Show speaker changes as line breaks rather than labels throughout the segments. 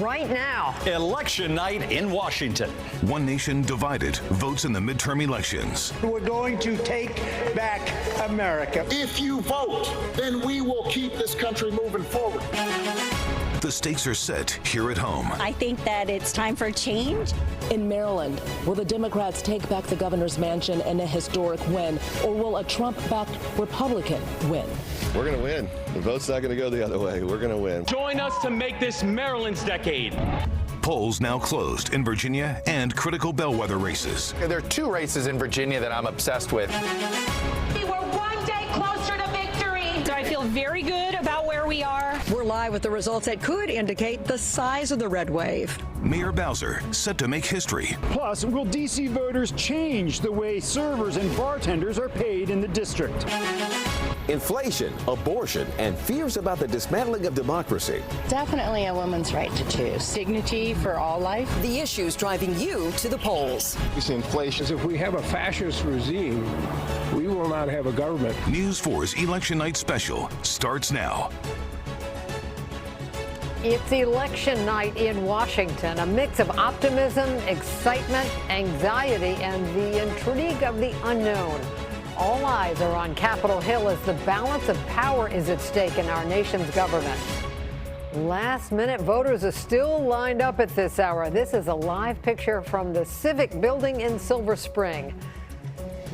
right now.
Election night in Washington.
One nation divided votes in the midterm elections.
We're going to take back America.
If you vote, then we will keep this country moving forward.
The stakes are set here at home.
I think that it's time for change.
In Maryland, will the Democrats take back the governor's mansion in a historic win, or will a Trump-backed Republican win?
We're going to win. The vote's not going to go the other way. We're going to win.
Join us to make this Maryland's decade.
Polls now closed in Virginia and critical bellwether races.
There are two races in Virginia that I'm obsessed with.
We're one day closer to victory.
So I feel very good about where we are.
We're live with the results that could indicate the size of the red wave.
Mayor Bowser set to make history.
Plus, will D.C. voters change the way servers and bartenders are paid in the district?
Inflation, abortion, and fears about the dismantling of democracy.
Definitely a woman's right to choose. Dignity for all life.
The issues driving you to the polls.
We see inflation.
If we have a fascist regime, we will not have a government.
News 4's Election Night Special starts now.
It's election night in Washington, a mix of optimism, excitement, anxiety, and the intrigue of the unknown. All eyes are on Capitol Hill as the balance of power is at stake in our nation's government. Last-minute voters are still lined up at this hour. This is a live picture from the Civic Building in Silver Spring.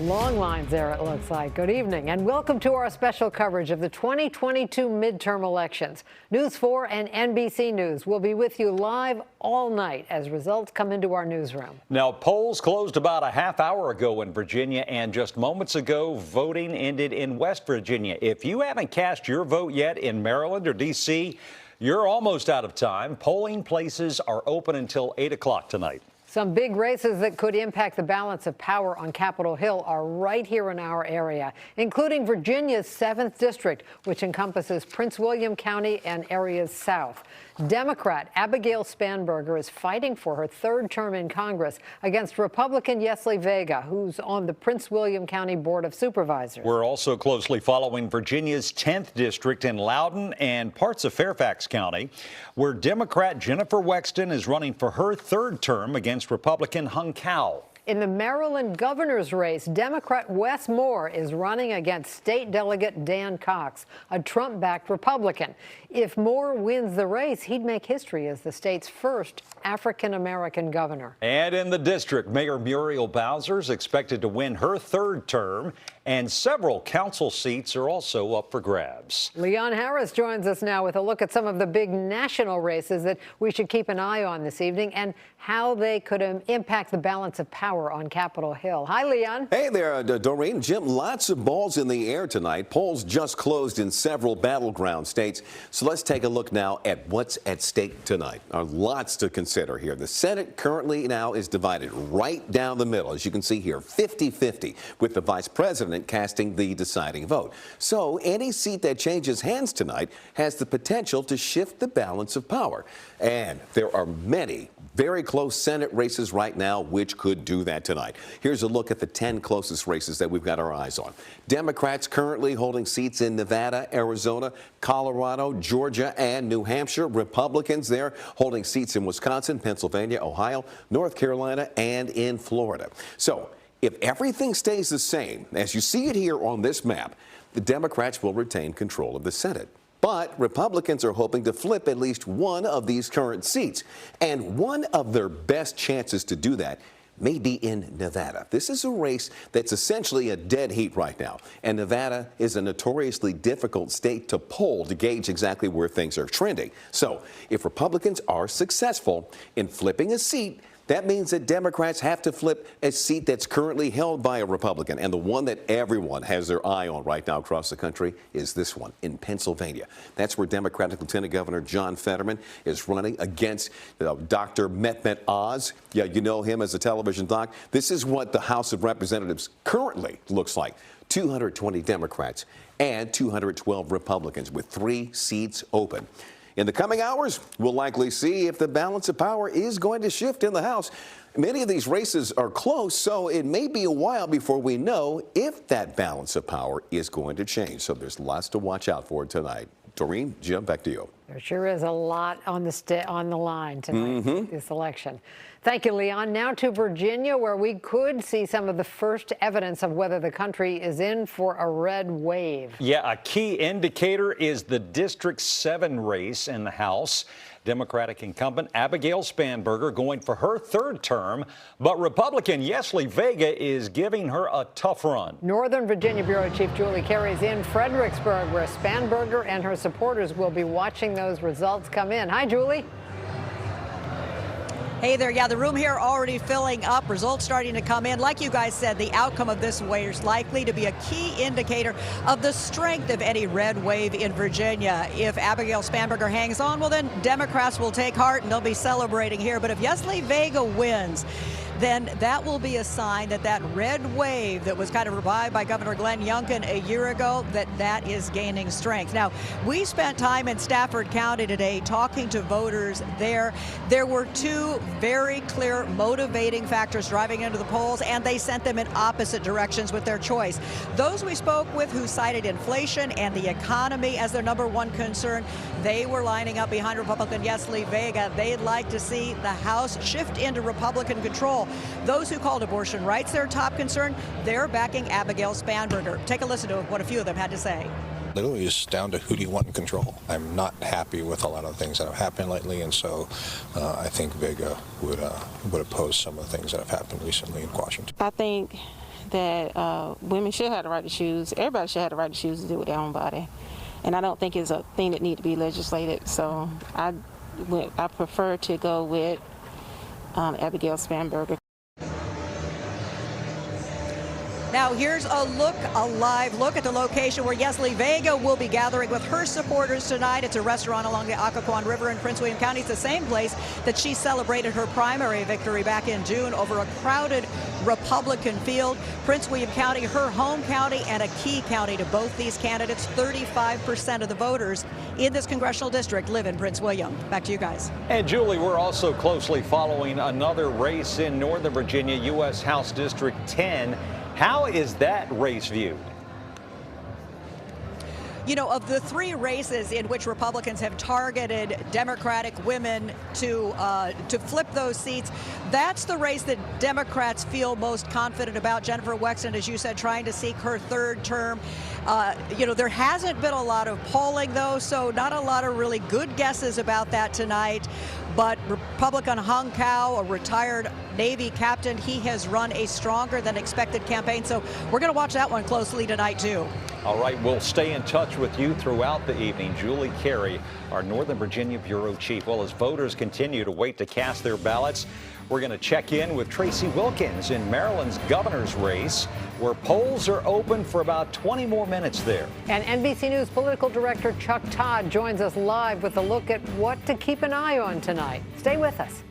Long lines there, it looks like. Good evening, and welcome to our special coverage of the 2022 midterm elections. News 4 and NBC News will be with you live all night as results come into our newsroom.
Now, polls closed about a half hour ago in Virginia, and just moments ago, voting ended in West Virginia. If you haven't cast your vote yet in Maryland or D.C., you're almost out of time. Polling places are open until 8 o'clock tonight.
Some big races that could impact the balance of power on Capitol Hill are right here in our area, including Virginia's 7th District, which encompasses Prince William County and areas south. Democrat Abigail Spanberger is fighting for her 3rd term in Congress against Republican Yesli Vega, who's on the Prince William County Board of Supervisors.
We're also closely following Virginia's 10th District in Loudoun and parts of Fairfax County, where Democrat Jennifer Wexton is running for her 3rd term against Republican Hung Cao.
In the Maryland governor's race, Democrat Wes Moore is running against state delegate Dan Cox, a Trump-backed Republican. If Moore wins the race, he'd make history as the state's first African-American governor.
And in the district, Mayor Muriel Bowser is expected to win her 3rd term, and several council seats are also up for grabs.
Leon Harris joins us now with a look at some of the big national races that we should keep an eye on this evening and how they could impact the balance of power on Capitol Hill. Hi, Leon.
Hey there, Doreen. Jim, lots of balls in the air tonight. Polls just closed in several battleground states. So let's take a look now at what's at stake tonight. There are lots to consider here. The Senate currently now is divided right down the middle, as you can see here, 50-50, with the vice president casting the deciding vote. So any seat that changes hands tonight has the potential to shift the balance of power. And there are many very close Senate races right now which could do that tonight. Here's a look at the 10 closest races that we've got our eyes on. Democrats currently holding seats in Nevada, Arizona, Colorado, Georgia, and New Hampshire. Republicans there holding seats in Wisconsin, Pennsylvania, Ohio, North Carolina, and in Florida. So if everything stays the same, as you see it here on this map, the Democrats will retain control of the Senate. But Republicans are hoping to flip at least one of these current seats. And one of their best chances to do that may be in Nevada. This is a race that's essentially a dead heat right now. And Nevada is a notoriously difficult state to poll to gauge exactly where things are trending. So if Republicans are successful in flipping a seat, that means that Democrats have to flip a seat that's currently held by a Republican. And the one that everyone has their eye on right now across the country is this one in Pennsylvania. That's where Democratic Lieutenant Governor John Fetterman is running against Dr. Mehmet Oz. Yeah, you know him as a television doc. This is what the House of Representatives currently looks like. 220 Democrats and 212 Republicans with 3 seats open. In the coming hours, we'll likely see if the balance of power is going to shift in the House. Many of these races are close, so it may be a while before we know if that balance of power is going to change. So there's lots to watch out for tonight. Doreen, Jim, back to you.
There sure is a lot on the line tonight, this election. Thank you, Leon. Now to Virginia, where we could see some of the first evidence of whether the country is in for a red wave.
Yeah, a key indicator is the District 7 race in the House. Democratic incumbent Abigail Spanberger going for her third term, but Republican Yesli Vega is giving her a tough run.
Northern Virginia Bureau Chief Julie Carey is in Fredericksburg, where Spanberger and her supporters will be watching those results come in. Hi, Julie.
Hey there. Yeah, the room here already filling up, results starting to come in. Like you guys said, the outcome of this wave is likely to be a key indicator of the strength of any red wave in Virginia. If Abigail Spanberger hangs on, well, then Democrats will take heart and they'll be celebrating here. But if Yesli Vega wins, then that will be a sign that that red wave that was kind of revived by Governor Glenn Youngkin a year ago, that is gaining strength. Now, we spent time in Stafford County today talking to voters there. There were two very clear motivating factors driving into the polls, and they sent them in opposite directions with their choice. Those we spoke with who cited inflation and the economy as their number one concern, they were lining up behind Republican Yesli Vega. They'd like to see the House shift into Republican control. Those who called abortion rights their top concern, they're backing Abigail Spanberger. Take a listen to what a few of them had to say.
Literally just down to who do you want in control. I'm not happy with a lot of the things that have happened lately, and so I think Vega would oppose some of the things that have happened recently in Washington.
I think that women should have the right to choose. Everybody should have the right to choose to do with their own body. And I don't think it's a thing that needs to be legislated. So I prefer to go with Abigail Spanberger.
Now here's a live look at the location where Yesli Vega will be gathering with her supporters tonight. It's a restaurant along the Occoquan River in Prince William County. It's the same place that she celebrated her primary victory back in June over a crowded Republican field. Prince William County, her home county, and a key county to both these candidates. 35% of the voters in this congressional district live in Prince William. Back to you guys.
And Julie, we're also closely following another race in Northern Virginia, U.S. House District 10. How is that race viewed?
You know, of the three races in which Republicans have targeted Democratic women to flip those seats, that's the race that Democrats feel most confident about. Jennifer Wexton, as you said, trying to seek her third term. You know, there hasn't been a lot of polling, though, so not a lot of really good guesses about that tonight. But Republican Hung Cao, a retired Navy captain, he has run a stronger than expected campaign. So we're going to watch that one closely tonight, too.
All right, we'll stay in touch with you throughout the evening. Julie Carey, our Northern Virginia Bureau Chief. Well, as voters continue to wait to cast their ballots, we're going to check in with Tracy Wilkins in Maryland's governor's race, where polls are open for about 20 more minutes there.
And NBC News political director Chuck Todd joins us live with a look at what to keep an eye on tonight. Stay with us.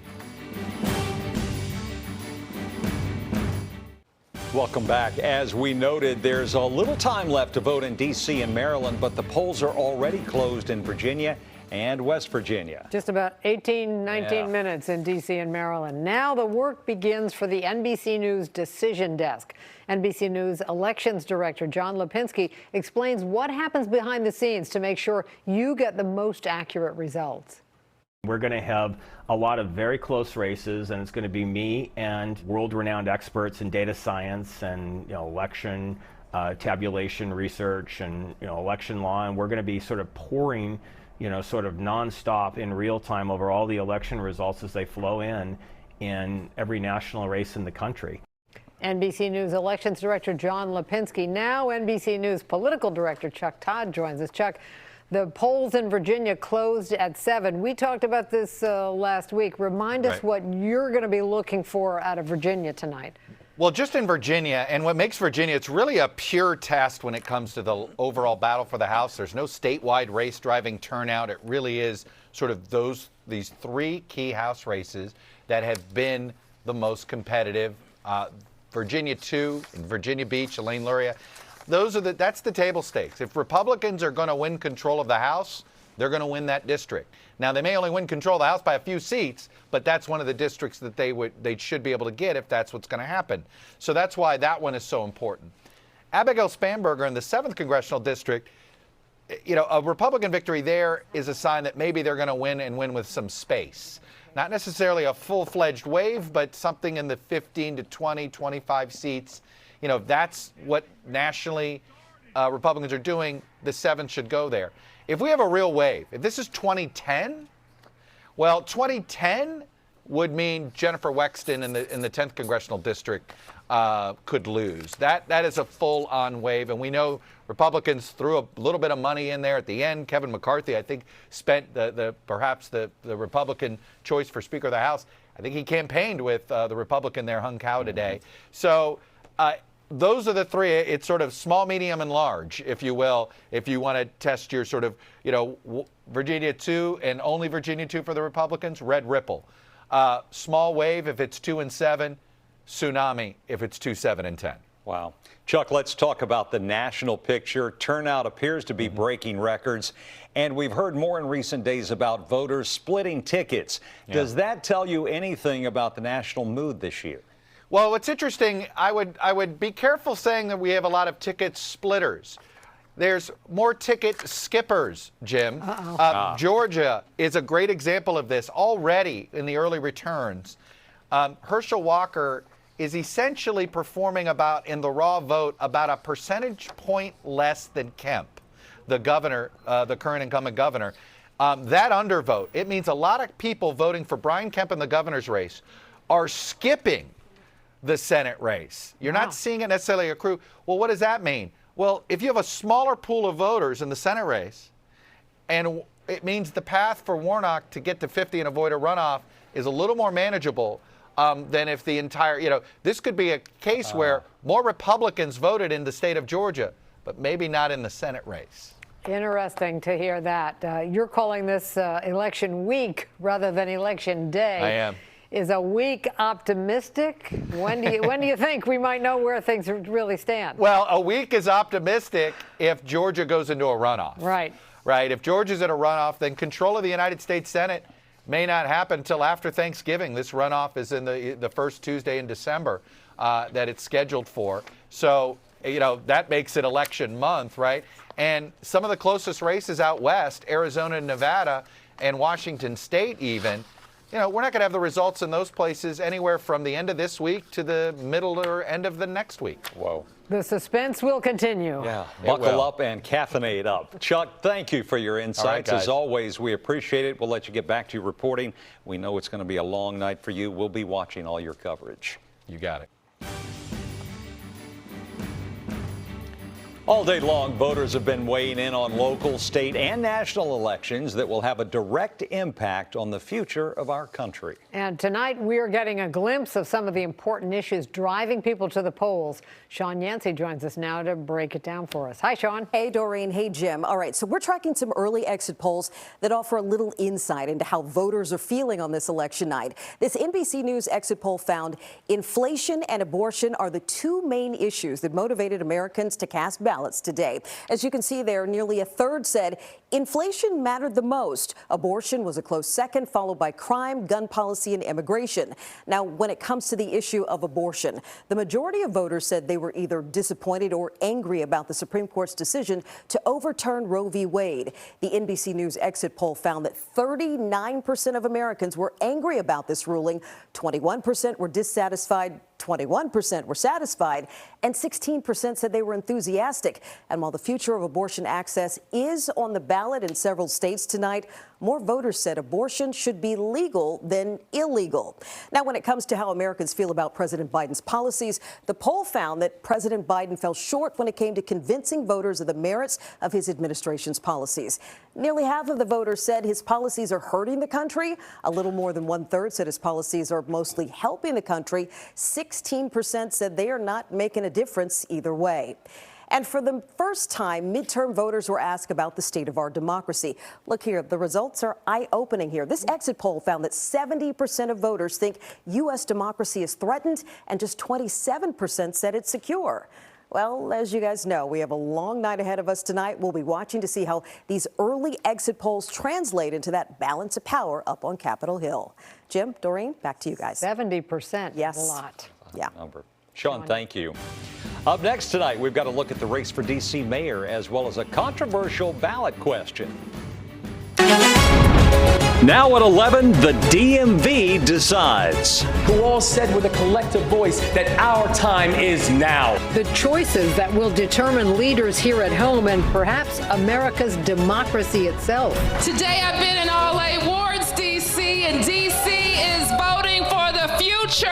Welcome back. As we noted, there's a little time left to vote in D.C. and Maryland, but the polls are already closed in Virginia and West Virginia.
Just about 19 minutes in D.C. and Maryland. Now the work begins for the NBC News decision desk. NBC News elections director John Lipinski explains what happens behind the scenes to make sure you get the most accurate results.
We're going to have a lot of very close races, and it's going to be me and world-renowned experts in data science and election tabulation research and election law, and we're going to be sort of pouring sort of nonstop in real time over all the election results as they flow in every national race in the country.
NBC News elections director John Lipinski. Now NBC News political director Chuck Todd joins us. Chuck, the polls in Virginia closed at 7. We talked about this last week. Remind us what you're going to be looking for out of Virginia tonight.
Well, just in Virginia, and what makes Virginia, it's really a pure test when it comes to the overall battle for the House. There's no statewide race driving turnout. It really is sort of these three key House races that have been the most competitive. Virginia 2, in Virginia Beach, Elaine Luria. That's the table stakes. If Republicans are going to win control of the House, they're going to win that district. Now, they may only win control of the House by a few seats, but that's one of the districts that they should be able to get if that's what's going to happen. So that's why that one is so important. Abigail Spanberger in the 7th Congressional District, a Republican victory there is a sign that maybe they're going to win and win with some space. Not necessarily a full-fledged wave, but something in the 15 to 20, 25 seats. If that's what nationally Republicans are doing, the 7 should go there. If we have a real wave, if this is 2010, well, 2010 would mean Jennifer Wexton in the 10th congressional district could lose. That is a full-on wave, and we know Republicans threw a little bit of money in there at the end. Kevin McCarthy, I think, spent perhaps the Republican choice for Speaker of the House. I think he campaigned with the Republican there, Hung Kao, today. So those are the 3. It's sort of small, medium, and large, if you will, if you want to test your sort of, Virginia 2 and only Virginia 2 for the Republicans, red ripple. Small wave if it's 2 and 7, tsunami if it's 2, 7, and 10.
Wow. Chuck, let's talk about the national picture. Turnout appears to be breaking records, and we've heard more in recent days about voters splitting tickets. Yeah. Does that tell you anything about the national mood this year?
Well, what's interesting, I would be careful saying that we have a lot of ticket splitters. There's more ticket skippers, Jim. Georgia is a great example of this already in the early returns. Herschel Walker is essentially performing in the raw vote about a percentage point less than Kemp, the governor, the current incumbent governor. That undervote, it means a lot of people voting for Brian Kemp in the governor's race are skipping the Senate race. You're not seeing it necessarily accrue. Well, what does that mean? Well, if you have a smaller pool of voters in the Senate race, and it means the path for Warnock to get to 50 and avoid a runoff is a little more manageable than if the entire, this could be a case where more Republicans voted in the state of Georgia, but maybe not in the Senate race.
Interesting to hear that. You're calling this election week rather than election day.
I am.
Is a week optimistic? When do you think we might know where things really stand?
Well, a week is optimistic if Georgia goes into a runoff.
Right.
Right. If Georgia's in a runoff, then control of the United States Senate may not happen until after Thanksgiving. This runoff is in the first Tuesday in December that it's scheduled for. So, that makes it election month, right? And some of the closest races out west, Arizona and Nevada and Washington State even, we're not going to have the results in those places anywhere from the end of this week to the middle or end of the next week.
Whoa.
The suspense will continue.
Yeah, buckle up and caffeinate up. Chuck, thank you for your insights. As always, we appreciate it. We'll let you get back to your reporting. We know it's going to be a long night for you. We'll be watching all your coverage.
You got it.
All day long, voters have been weighing in on local, state, and national elections that will have a direct impact on the future of our country.
And tonight, we are getting a glimpse of some of the important issues driving people to the polls. Sean Yancey joins us now to break it down for us. Hi, Sean.
Hey, Doreen. Hey, Jim. All right, so we're tracking some early exit polls that offer a little insight into how voters are feeling on this election night. This NBC News exit poll found inflation and abortion are the 2 main issues that motivated Americans to cast ballots today. As you can see there, nearly a third said inflation mattered the most. Abortion was a close second, followed by crime, gun policy, and immigration. Now, when it comes to the issue of abortion, the majority of voters said they were either disappointed or angry about the Supreme Court's decision to overturn Roe v. Wade. The NBC News exit poll found that 39% of Americans were angry about this ruling, 21% were dissatisfied, 21% were satisfied, and 16% said they were enthusiastic. And while the future of abortion access is on the ballot in several states tonight, more voters said abortion should be legal than illegal. Now, when it comes to how Americans feel about President Biden's policies, the poll found that President Biden fell short when it came to convincing voters of the merits of his administration's policies. Nearly half of the voters said his policies are hurting the country. A little more than 1/3 said his policies are mostly helping the country. 16% said they are not making a difference either way. And for the first time, midterm voters were asked about the state of our democracy. Look here, the results are eye-opening here. This exit poll found that 70% of voters think U.S. democracy is threatened, and just 27% said it's secure. Well, as you guys know, we have a long night ahead of us tonight. We'll be watching to see how these early exit polls translate into that balance of power up on Capitol Hill. Jim, Doreen, back to you guys.
70%.
Yes.
A lot.
Yeah.
Number. Sean, thank you. Up next tonight, we've got a look at the race for D.C. mayor as well as a controversial ballot question. Now at 11, the DMV decides.
Who all said with a collective voice that our time is now.
The choices that will determine leaders here at home and perhaps America's democracy itself.
Today I've been in all 8 wards, D.C., and D.C. is voting for the future.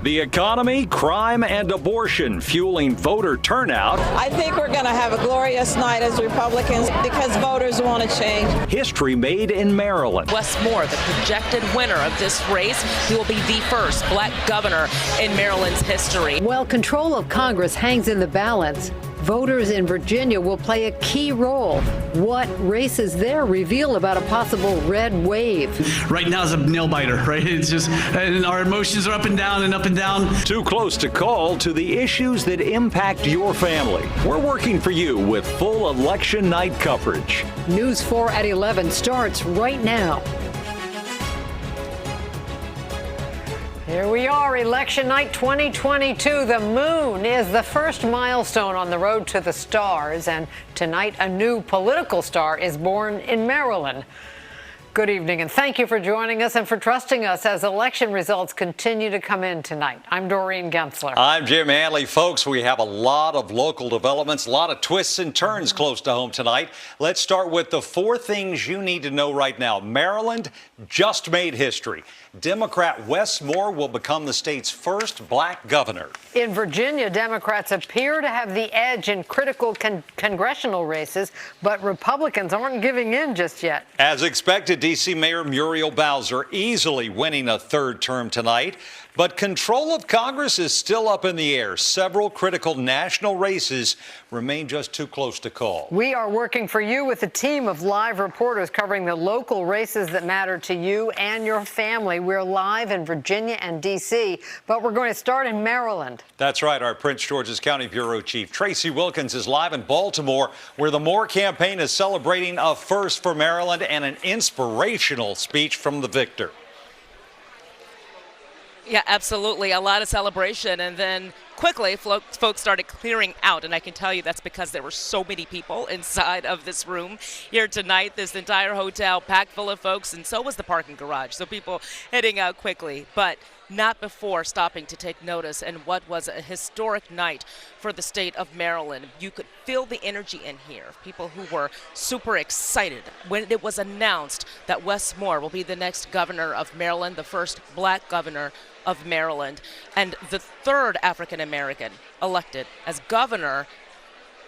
The economy, crime, and abortion fueling voter turnout.
I think we're going to have a glorious night as Republicans because voters want to change.
History made in Maryland.
Wes Moore, the projected winner of this race, he will be the first black governor in Maryland's history.
While control of Congress hangs in the balance, voters in Virginia will play a key role. What races there reveal about a possible red wave?
Right now is a nail biter, right? It's just, and our emotions are up and down and up and down.
Too close to call to the issues that impact your family. We're working for you with full election night coverage.
News 4 at 11 starts right now. Here we are, election night 2022. The moon is the first milestone on the road to the stars, and tonight a new political star is born in Maryland. Good evening, and thank you for joining us and for trusting us as election results continue to come in tonight. I'm Doreen Gensler.
I'm Jim Hanley. Folks, we have a lot of local developments, a lot of twists and turns close to home tonight. Let's start with the 4 things you need to know right now. Maryland just made history. Democrat Wes Moore will become the state's first black governor.
In Virginia, Democrats appear to have the edge in critical congressional races, but Republicans aren't giving in just yet.
As expected, D.C. Mayor Muriel Bowser easily winning a 3rd term tonight. But control of Congress is still up in the air. Several critical national races remain just too close to call.
We are working for you with a team of live reporters covering the local races that matter to you and your family. We're live in Virginia and D.C., but we're going to start in Maryland.
That's right. Our Prince George's County Bureau Chief Tracy Wilkins is live in Baltimore, where the Moore campaign is celebrating a first for Maryland and an inspirational speech from the victor.
Yeah, absolutely. A lot of celebration. And then quickly, folks started clearing out. And I can tell you that's because there were so many people inside of this room here tonight. This entire hotel packed full of folks. And so was the parking garage. So people heading out quickly. But not before stopping to take notice in what was a historic night for the state of Maryland. You could feel the energy in here. People who were super excited when it was announced that Wes Moore will be the next governor of Maryland, the first black governor of Maryland, and the 3rd African American elected as governor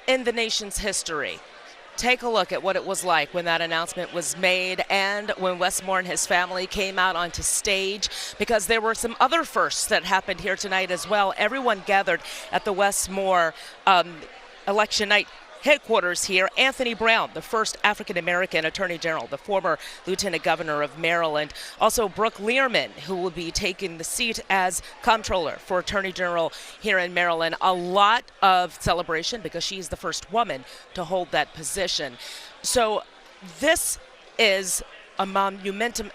in the nation's history. Take a look at what it was like when that announcement was made and when Wes Moore and his family came out onto stage, because there were some other firsts that happened here tonight as well. Everyone gathered at the Wes Moore election night headquarters here. Anthony Brown, the first African-American Attorney General, the former Lieutenant Governor of Maryland. Also Brooke Learman, who will be taking the seat as Comptroller for Attorney General here in Maryland. A lot of celebration because she's the first woman to hold that position. So this is a monumental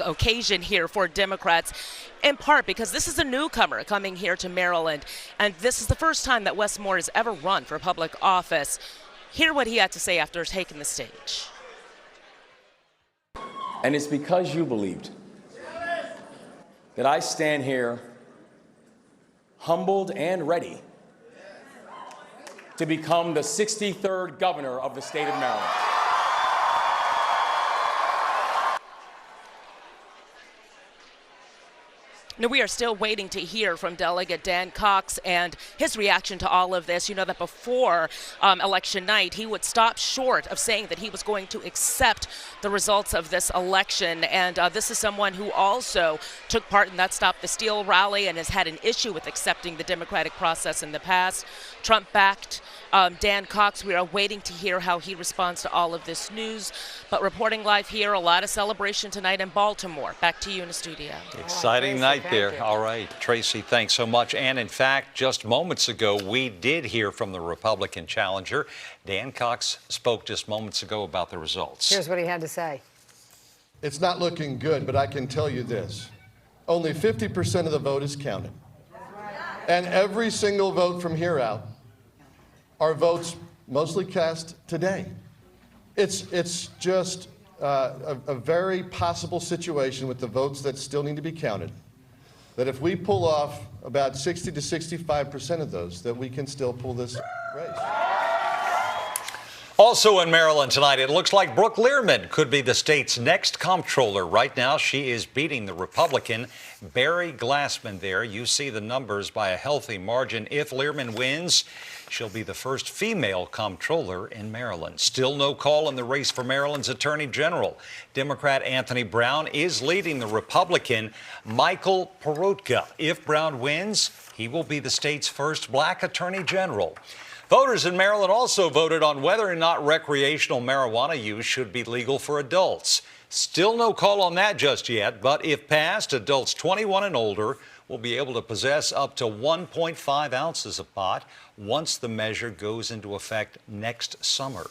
occasion here for Democrats, in part because this is a newcomer coming here to Maryland, and this is the first time that Wes Moore has ever run for public office. Hear what he had to say after taking the stage.
And it's because you believed that I stand here humbled and ready to become the 63rd governor of the state of Maryland.
Now, we are still waiting to hear from Delegate Dan Cox and his reaction to all of this. You know that before election night, he would stop short of saying that he was going to accept the results of this election. And this is someone who also took part in that Stop the Steal rally and has had an issue with accepting the democratic process in the past. Trump-backed Dan Cox. We are waiting to hear how he responds to all of this news. But reporting live here, a lot of celebration tonight in Baltimore. Back to you in the studio.
Exciting night there. All right, Tracy, thanks so much. And in fact, just moments ago, we did hear from the Republican challenger. Dan Cox spoke just moments ago about the results.
Here's what he had to say.
It's not looking good, but I can tell you this. Only 50% of the vote is counted.
And every single vote from here out are votes mostly cast today. It's just a very possible situation with the votes that still need to be counted, that if we pull off about 60 to 65% of those, that we can still pull this race.
Also in Maryland tonight, it looks like Brooke Learman could be the state's next comptroller. Right now, she is beating the Republican Barry Glassman there. You see the numbers by a healthy margin. If Learman wins, she'll be the first female comptroller in Maryland. Still no call in the race for Maryland's Attorney General. Democrat Anthony Brown is leading the Republican Michael Peroutka. If Brown wins, he will be the state's first black Attorney General. Voters in Maryland also voted on whether or not recreational marijuana use should be legal for adults. Still no call on that just yet, but if passed, adults 21 and older will be able to possess up to 1.5 ounces of pot once the measure goes into effect next summer.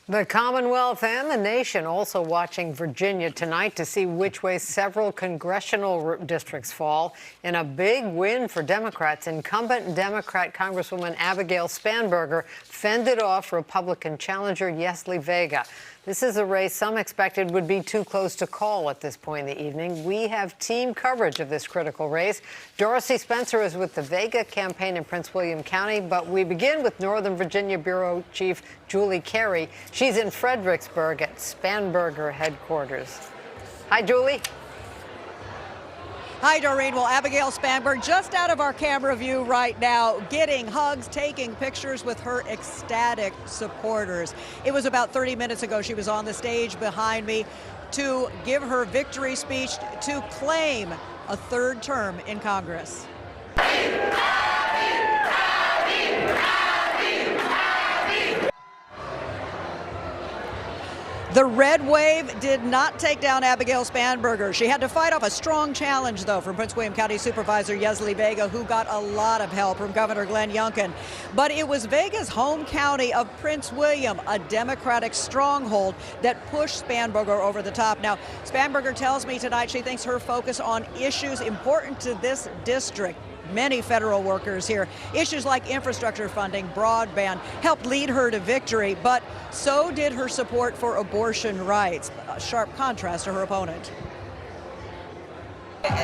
The Commonwealth and the nation also watching Virginia tonight to see which way several congressional districts fall. In a big win for Democrats, incumbent Democrat Congresswoman Abigail Spanberger fended off Republican challenger Yesli Vega. This is a race some expected would be too close to call at this point in the evening. We have team coverage of this critical race. Dorothy Spencer is with the Vega campaign in Prince William County, but we begin with Northern Virginia Bureau Chief Julie Carey. She's in Fredericksburg at Spanberger headquarters. Hi, Julie.
Hi, Doreen. Well, Abigail Spanberger just out of our camera view right now, getting hugs, taking pictures with her ecstatic supporters. It was about 30 minutes ago she was on the stage behind me to give her victory speech to claim a third term in Congress. The red wave did not take down Abigail Spanberger. She had to fight off a strong challenge, though, from Prince William County Supervisor Yesli Vega, who got a lot of help from Governor Glenn Youngkin. But it was Vega's home county of Prince William, a Democratic stronghold, that pushed Spanberger over the top. Now, Spanberger tells me tonight she thinks her focus on issues important to this district, many federal workers here, issues like infrastructure funding, broadband, helped lead her to victory, but so did her support for abortion rights, a sharp contrast to her opponent.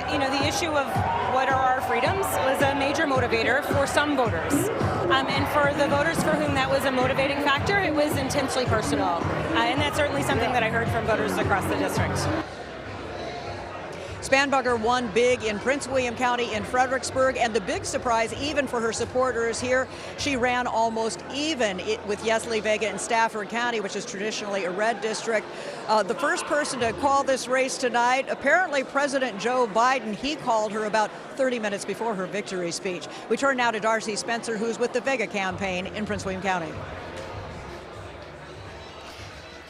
You know, the issue of what are our freedoms was a major motivator for some voters. And for the voters for whom that was a motivating factor, it was intensely personal. And that's certainly something that I heard from voters across the district.
Spanberger won big in Prince William County in Fredericksburg, and the big surprise, even for her supporters here, she ran almost even with Yesli Vega in Stafford County, which is traditionally a red district. The first person to call this race tonight, apparently President Joe Biden. He called her about 30 minutes before her victory speech. We turn now to Darcy Spencer, who's with the Vega campaign in Prince William County.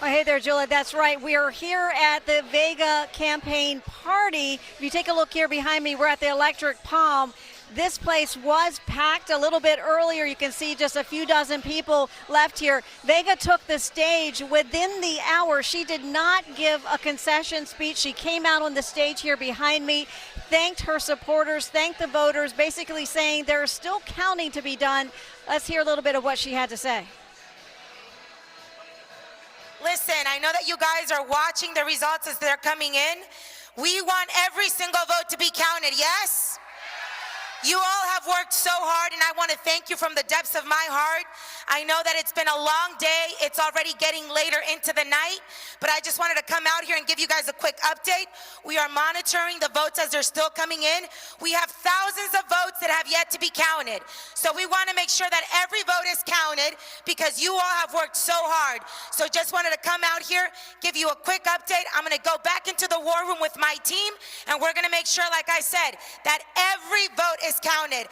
Oh, hey there, Julia. That's right. We are here at the Vega campaign party. If you take a look here behind me, we're at the Electric Palm. This place was packed a little bit earlier. You can see just a few dozen people left here. Vega took the stage within the hour. She did not give a concession speech. She came out on the stage here behind me, thanked her supporters, thanked the voters, basically saying there's still counting to be done. Let's hear a little bit of what she had to say.
Listen, I know that you guys are watching the results as they're coming in. We want every single vote to be counted, yes? You all have worked so hard, and I want to thank you from the depths of my heart. I know that it's been a long day. It's already getting later into the night, but I just wanted to come out here and give you guys a quick update. We are monitoring the votes as they're still coming in. We have thousands of votes that have yet to be counted. So we want to make sure that every vote is counted because you all have worked so hard. So just wanted to come out here, give you a quick update. I'm going to go back into the war room with my team, and we're going to make sure, like I said, that every vote is counted.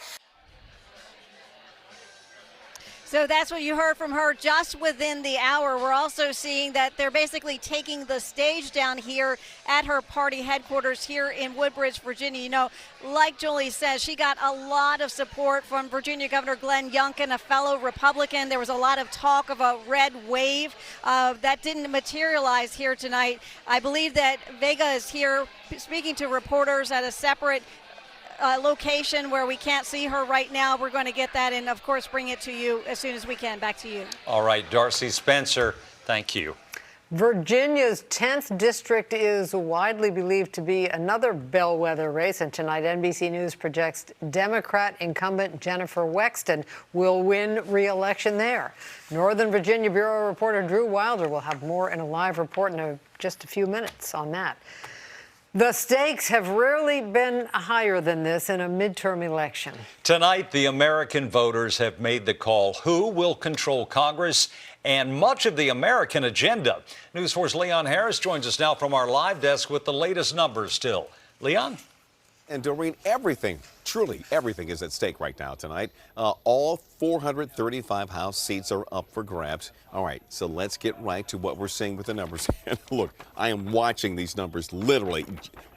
So that's what you heard from her just within the hour. We're also seeing that they're basically taking the stage down here at her party headquarters here in Woodbridge, Virginia. You know, like Julie says, she got a lot of support from Virginia Governor Glenn Youngkin, a fellow Republican. There was a lot of talk of a red wave that didn't materialize here tonight. I believe that Vega is here speaking to reporters at a separate location where we can't see her right now. We're going to get that and, of course, bring it to you as soon as we can. Back to you.
All right, Darcy Spencer, thank you.
Virginia's 10th district is widely believed to be another bellwether race, and tonight NBC News projects Democrat incumbent Jennifer Wexton will win re-election there. Northern Virginia Bureau reporter Drew Wilder will have more in a live report in just a few minutes on that. The stakes have rarely been higher than this in a midterm election.
Tonight, the American voters have made the call who will control Congress and much of the American agenda. News 4's Leon Harris joins us now from our live desk with the latest numbers still. Leon?
And Doreen, everything, truly everything is at stake right now tonight. All 435 House seats are up for grabs. All right, so let's get right to what we're seeing with the numbers. And look, I am watching these numbers literally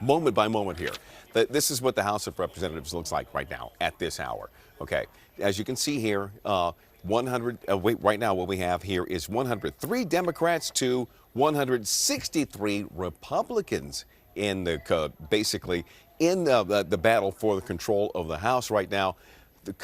moment by moment here. This is what the House of Representatives looks like right now at this hour. Okay, as you can see here, right now what we have here is 103 Democrats to 163 Republicans in the basically in the battle for the control of the House right now. The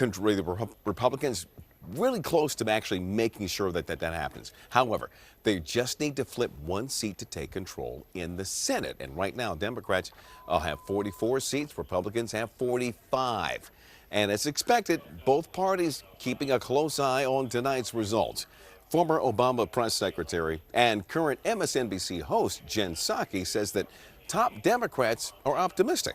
Republicans really close to actually making sure that happens. However, they just need to flip one seat to take control in the Senate. And right now, Democrats have 44 seats, Republicans have 45. And as expected, both parties keeping a close eye on tonight's results. Former Obama press secretary and current MSNBC host Jen Psaki says that top Democrats are optimistic.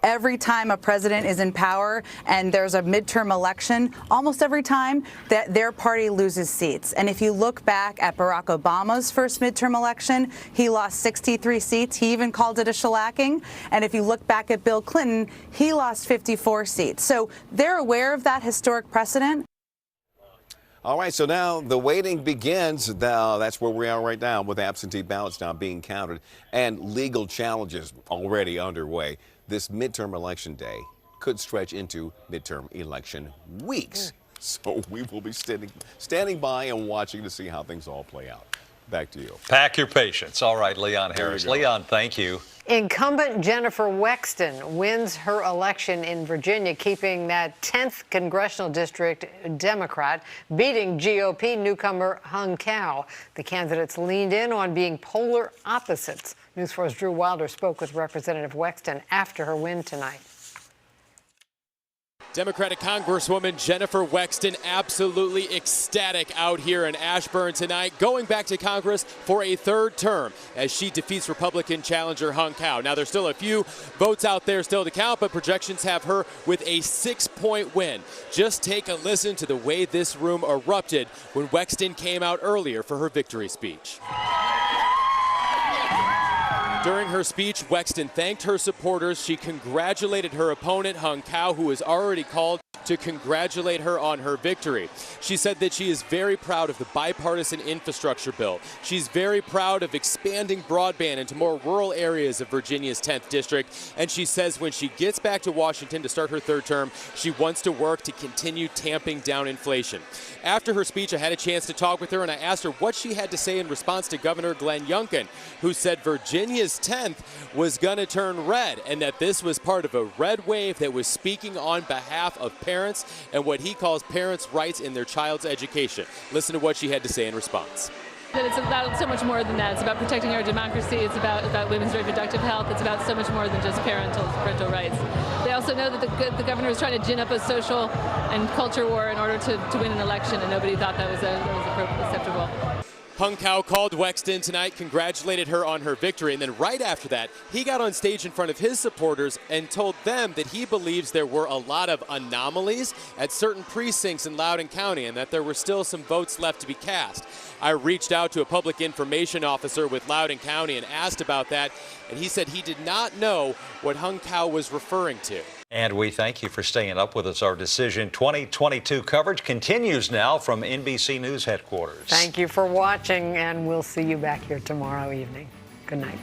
Every time a president is in power and there's a midterm election, almost every time that their party loses seats. And if you look back at Barack Obama's first midterm election, he lost 63 seats. He even called it a shellacking. And if you look back at Bill Clinton, he lost 54 seats. So they're aware of that historic precedent.
All right, so now the waiting begins. Now, that's where we are right now with absentee ballots now being counted and legal challenges already underway. This midterm election day could stretch into midterm election weeks. So we will be standing by and watching to see how things all play out. Back to you.
Pack your patience. All right, Leon Harris. Leon, thank you.
Incumbent Jennifer Wexton wins her election in Virginia, keeping that 10th congressional district Democrat, beating GOP newcomer Hung Cao. The candidates leaned in on being polar opposites. News 4's Drew Wilder spoke with Representative Wexton after her win tonight.
Democratic Congresswoman Jennifer Wexton absolutely ecstatic out here in Ashburn tonight, going back to Congress for a third term as she defeats Republican challenger Hung Cao. Now, there's still a few votes out there still to count, but projections have her with a 6-point win. Just take a listen to the way this room erupted when Wexton came out earlier for her victory speech. During her speech, Wexton thanked her supporters. She congratulated her opponent, Hung Cao, who has already called to congratulate her on her victory. She said that she is very proud of the bipartisan infrastructure bill. She's very proud of expanding broadband into more rural areas of Virginia's 10th district. And she says when she gets back to Washington to start her third term, she wants to work to continue tamping down inflation. After her speech, I had a chance to talk with her, and I asked her what she had to say in response to Governor Glenn Youngkin, who said Virginia's 10th was going to turn red, and that this was part of a red wave that was speaking on behalf of parents and what he calls parents' rights in their child's education. Listen to what she had to say in response.
That it's about so much more than that. It's about protecting our democracy. It's about women's reproductive health. It's about so much more than just parental rights. They also know that the governor was trying to gin up a social and culture war in order to win an election, and nobody thought that was acceptable.
Hung Cao called Wexton tonight, congratulated her on her victory, and then right after that, he got on stage in front of his supporters and told them that he believes there were a lot of anomalies at certain precincts in Loudoun County and that there were still some votes left to be cast. I reached out to a public information officer with Loudoun County and asked about that, and he said he did not know what Hung Cao was referring to.
And we thank you for staying up with us. Our Decision 2022 coverage continues now from NBC News headquarters.
Thank you for watching, and we'll see you back here tomorrow evening. Good night.